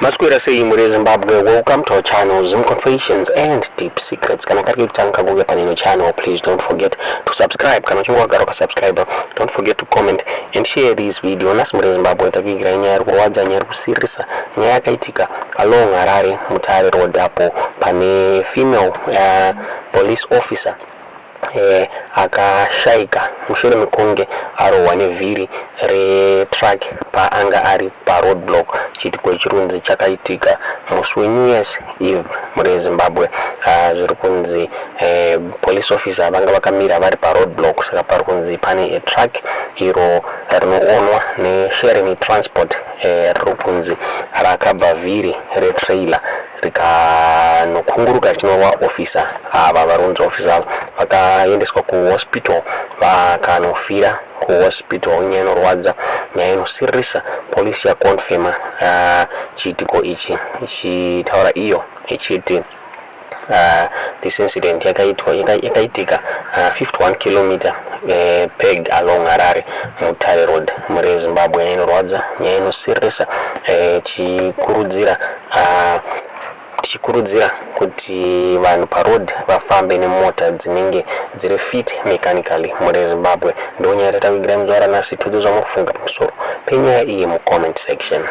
Masquera sei muri Zimbabwe. Welcome to our channel Zim Confessions and Deep Secrets. Kana kari kutanga kuja panino channel, please don't forget to subscribe. Kana chungwa garoka subscriber, don't forget to comment and share this video. Nas muri Zimbabwe takigira nyari kuwaja nyari kusirisa nyaya kaitika along Harare Mutare Road hapo pane female police officer akashaika mushure mekunge arohwa nevhiri retruck paanga ari paroadblock. Chiitiko chirunzi chakaitika musi weNew Year's Eve muri Zimbabwe. Zviri kunzi police officer vanga vakamira vari paroadblock, saka pari kunzi pane truck iro rinoonwa nesharing transport riri kunzi rakabva vhiri retrailer rikanokunguruka richinorwa officer ava varunzi officer ava vakaendeswa kuhospital vakanofira kuhospital. Nyaya inorwadza, nyaya inosirisa. Polisi yakonfirma chiitiko ichi ichitaura iyo ichiti this incident yakaitika 51 km peg along Harare Mutare Road muri Zimbabwe. Nyaya inorwadza, nyaya inosirisa. tichikurudzira kuti vanhu paroad vafambe nemota dzinenge dziri fit mechanically muri Zimbabwe. Ndonyaya tatavigira muzvara nasi. Tudze zvamufunga pamusoro penyaya iyi mucomment section.